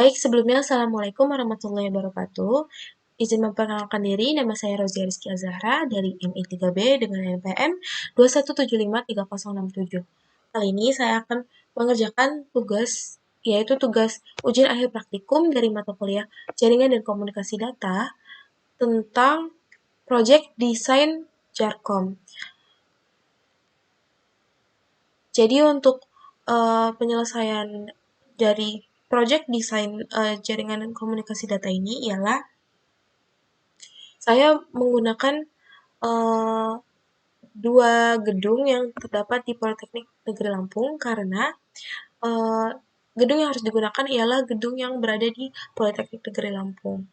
Baik, sebelumnya Assalamualaikum warahmatullahi wabarakatuh. Izin memperkenalkan diri, nama saya Rozia Rizky Azahra dari MI3B dengan NPM 217530667. Kali ini saya akan mengerjakan tugas, yaitu tugas ujian akhir praktikum dari mata kuliah Jaringan dan Komunikasi Data tentang Project Desain Jarkom. Jadi untuk penyelesaian dari project desain jaringan dan komunikasi data ini ialah saya menggunakan uh, dua gedung yang terdapat di Politeknik Negeri Lampung karena uh, gedung yang harus digunakan ialah gedung yang berada di Politeknik Negeri Lampung.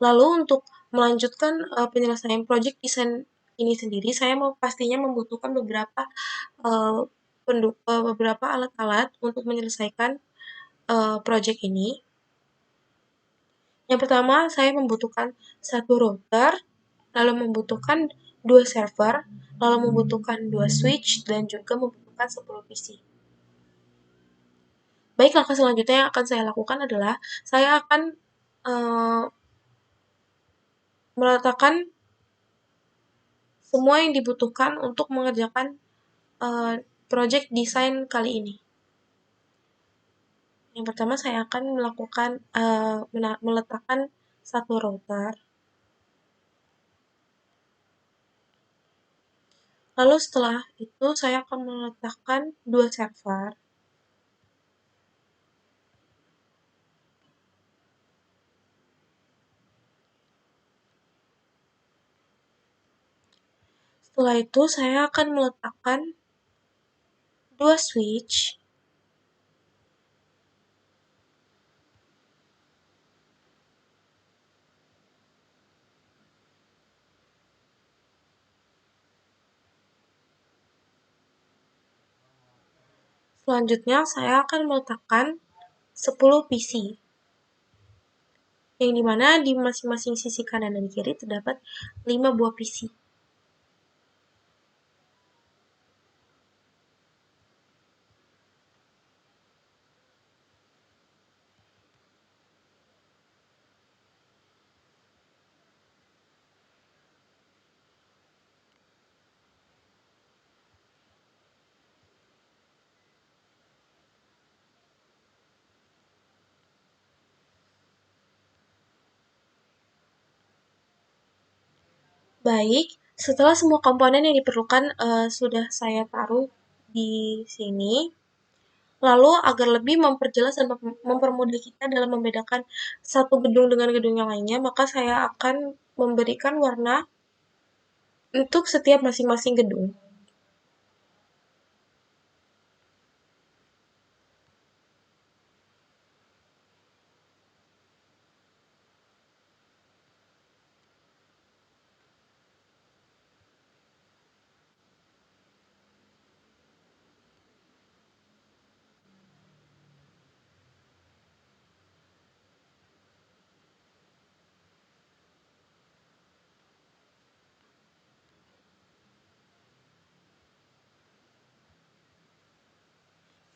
Lalu untuk melanjutkan penyelesaian project desain ini sendiri, saya pastinya membutuhkan uh, beberapa alat-alat untuk menyelesaikan project ini. Yang pertama, saya membutuhkan satu router, lalu membutuhkan dua server, lalu membutuhkan dua switch, dan juga membutuhkan 10 PC. Baik, langkah selanjutnya yang akan saya lakukan adalah saya akan uh, meletakkan semua yang dibutuhkan untuk mengerjakan project desain kali ini. Yang pertama saya akan meletakkan satu router. Lalu setelah itu saya akan meletakkan dua server. Setelah itu saya akan meletakkan dua switch. Selanjutnya saya akan meletakkan 10 PC. Yang dimana di masing-masing sisi kanan dan kiri terdapat 5 buah PC. Baik, setelah semua komponen yang diperlukan sudah saya taruh di sini, lalu agar lebih memperjelas dan mempermudah kita dalam membedakan satu gedung dengan gedung yang lainnya, maka saya akan memberikan warna untuk setiap masing-masing gedung.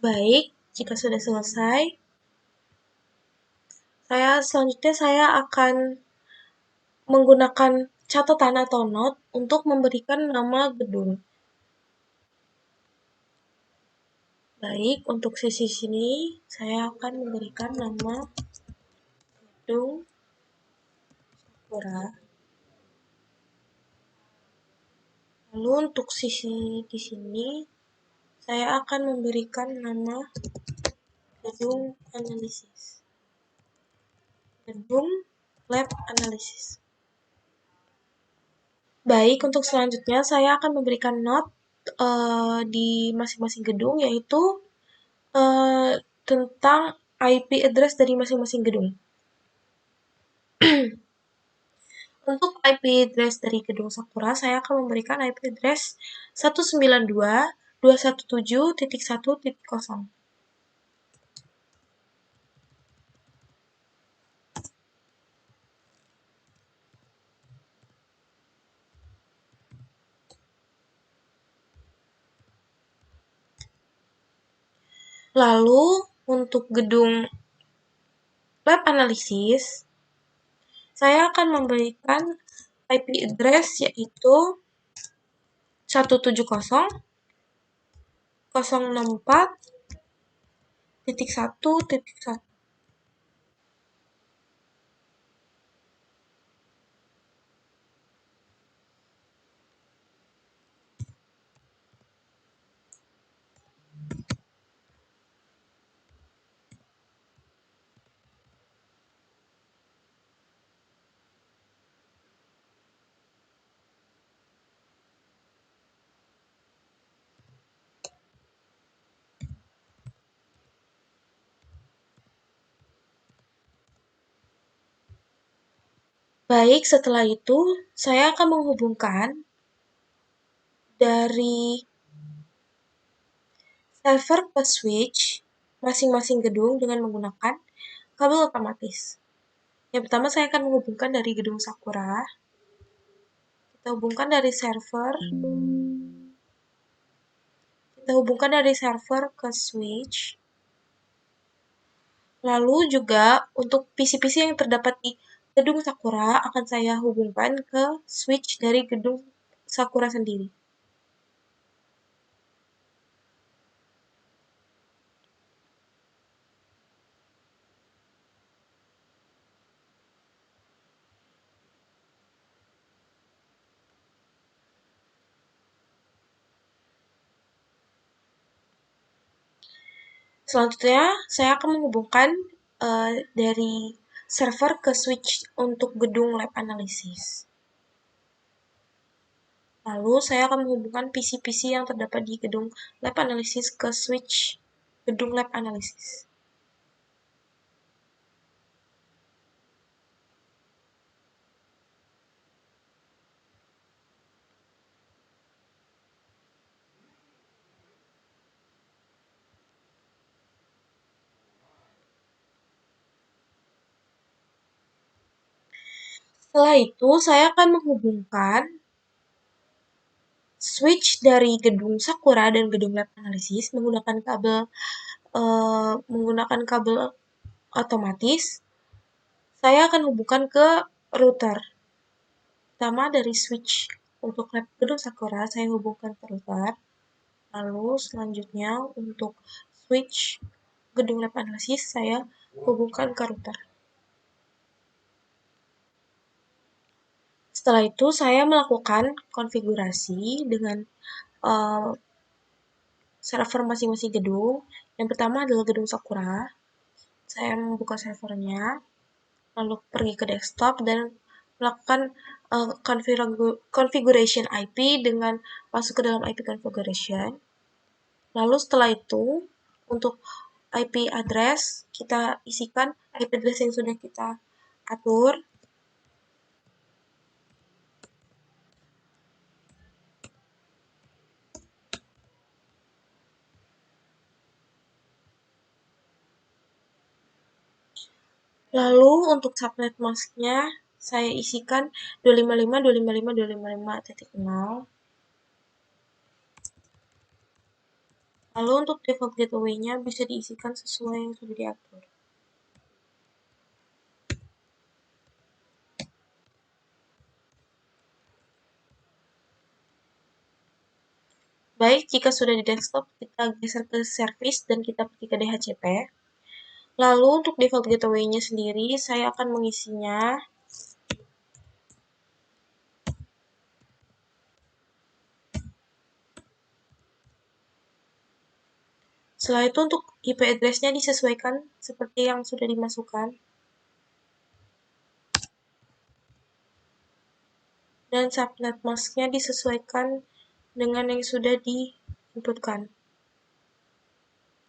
Baik, jika sudah selesai, selanjutnya saya akan menggunakan catatan atau note untuk memberikan nama gedung. Baik, untuk sesi sini saya akan memberikan nama gedung Sakura. Lalu untuk sisi di sini saya akan memberikan nama gedung analisis. Gedung lab analisis. Baik, untuk selanjutnya saya akan memberikan note di masing-masing gedung, yaitu tentang IP address dari masing-masing gedung. Untuk IP address dari gedung Sakura, saya akan memberikan IP address 192.217.1.0. Lalu untuk gedung lab analisis, saya akan memberikan IP address yaitu 170.064.1.1. Baik, setelah itu saya akan menghubungkan dari server ke switch masing-masing gedung dengan menggunakan kabel otomatis. Yang pertama saya akan menghubungkan dari gedung Sakura. Kita hubungkan dari server. Kita hubungkan dari server ke switch. Lalu juga untuk PC-PC yang terdapat di gedung Sakura akan saya hubungkan ke switch dari gedung Sakura sendiri. Selanjutnya, saya akan menghubungkan dari server ke switch untuk gedung lab analisis. Lalu, saya akan menghubungkan PC-PC yang terdapat di gedung lab analisis ke switch gedung lab analisis. Setelah itu, saya akan menghubungkan switch dari gedung Sakura dan gedung lab analisis menggunakan kabel otomatis. Saya akan hubungkan ke router. Pertama dari switch untuk lab gedung Sakura saya hubungkan ke router. Lalu selanjutnya untuk switch gedung lab analisis saya hubungkan ke router. Setelah itu saya melakukan konfigurasi dengan server masing-masing gedung. Yang pertama adalah gedung Sakura. Saya membuka servernya, lalu pergi ke desktop dan melakukan configuration IP dengan masuk ke dalam IP configuration. Lalu setelah itu, untuk IP address, kita isikan IP address yang sudah kita atur. Lalu untuk subnet masknya, saya isikan 255.255.255.0. Lalu untuk default gateway-nya bisa diisikan sesuai yang sudah diatur. Baik, jika sudah di desktop, kita geser ke service dan kita pergi ke DHCP. Lalu untuk default gateway-nya sendiri, saya akan mengisinya. Setelah itu untuk IP address-nya disesuaikan seperti yang sudah dimasukkan. Dan subnet mask-nya disesuaikan dengan yang sudah diinputkan.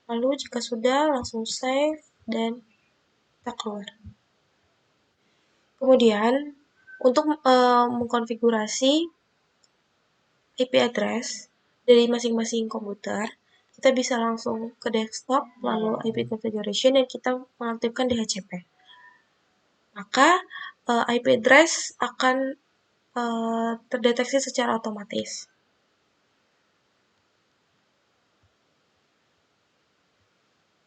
Lalu jika sudah, langsung save dan kita keluar. Kemudian, untuk mengkonfigurasi IP address dari masing-masing komputer, kita bisa langsung ke desktop, lalu IP configuration, dan kita mengaktifkan DHCP. Maka IP address akan terdeteksi secara otomatis.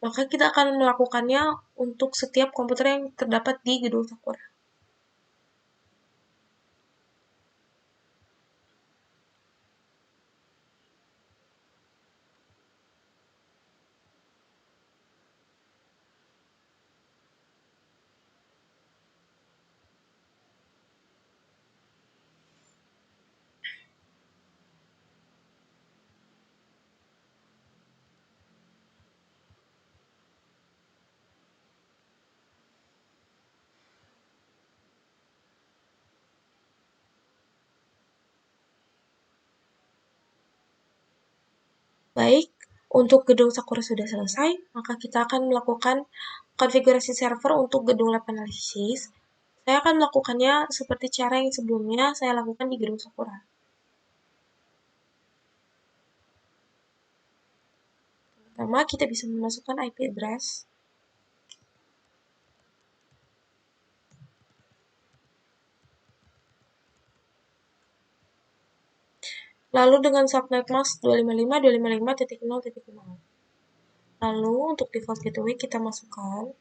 maka kita akan melakukannya untuk setiap komputer yang terdapat di gedung Sakura. Baik, untuk gedung Sakura sudah selesai, maka kita akan melakukan konfigurasi server untuk gedung lab analisis. Saya akan melakukannya seperti cara yang sebelumnya saya lakukan di gedung Sakura. Pertama, kita bisa memasukkan IP address. Lalu dengan subnet mask 255.255.0.0. Lalu untuk default gateway kita masukkan.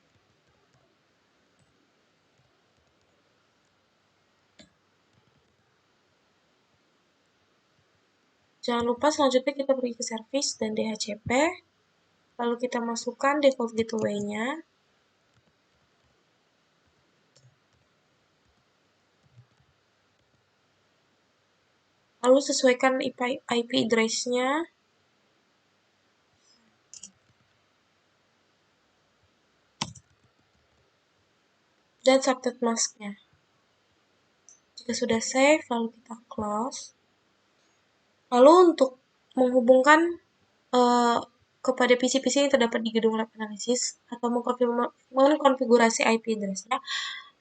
Jangan lupa selanjutnya kita pergi ke service dan DHCP. Lalu kita masukkan default gateway-nya. Lalu sesuaikan IP address-nya. Dan subnet mask-nya. Jika sudah save, lalu kita close. Lalu untuk menghubungkan kepada PC-PC yang terdapat di gedung lab analisis atau mengkonfigurasi IP address-nya,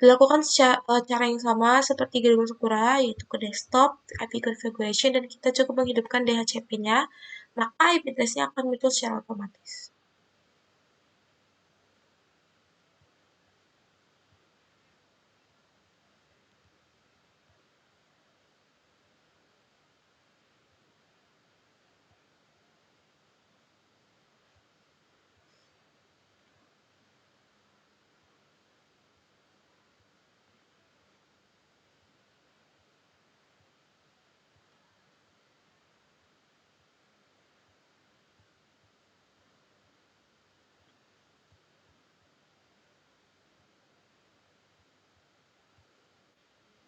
dilakukan cara yang sama seperti gedung Sakura, yaitu ke desktop, IP configuration, dan kita cukup menghidupkan DHCP-nya, maka IP address-nya akan muncul secara otomatis.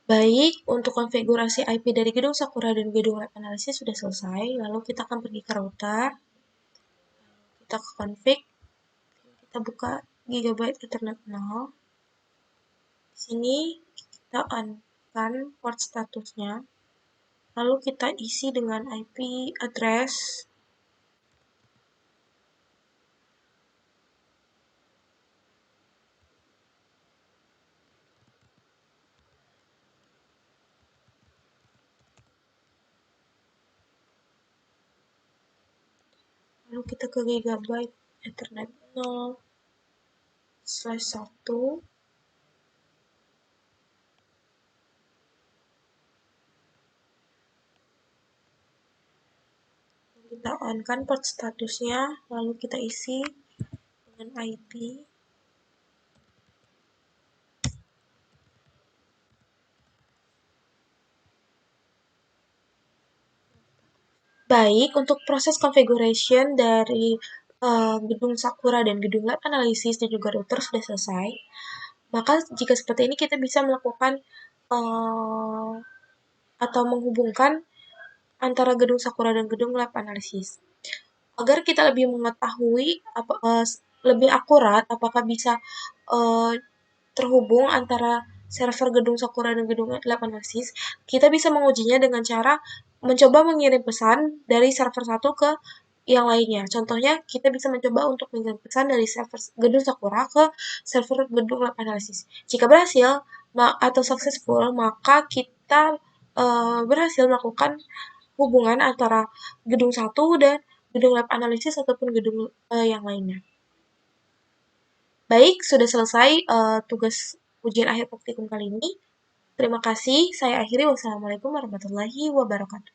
Baik, untuk konfigurasi IP dari gedung Sakura dan gedung lab analisis sudah selesai. Lalu kita akan pergi ke router. Kita ke config. Kita buka Gigabyte Ethernet 0. Di sini kita on-kan port statusnya. Lalu kita isi dengan IP address. Lalu kita ke Gigabyte Ethernet 0/1. Kita on-kan port statusnya, lalu kita isi dengan IP. Baik, untuk proses configuration dari gedung Sakura dan gedung lab analisis dan juga router sudah selesai. Maka jika seperti ini kita bisa melakukan atau menghubungkan antara gedung Sakura dan gedung lab analisis. Agar kita lebih mengetahui lebih akurat apakah bisa terhubung antara server gedung Sakura dan gedung lab analisis, kita bisa mengujinya dengan cara mencoba mengirim pesan dari server satu ke yang lainnya. Contohnya, kita bisa mencoba untuk mengirim pesan dari server gedung Sakura ke server gedung lab analisis. Jika berhasil atau successful, maka kita berhasil melakukan hubungan antara gedung satu dan gedung lab analisis ataupun gedung yang lainnya. Baik, sudah selesai tugas ujian akhir praktikum kali ini. Terima kasih, saya akhiri. Wassalamualaikum warahmatullahi wabarakatuh.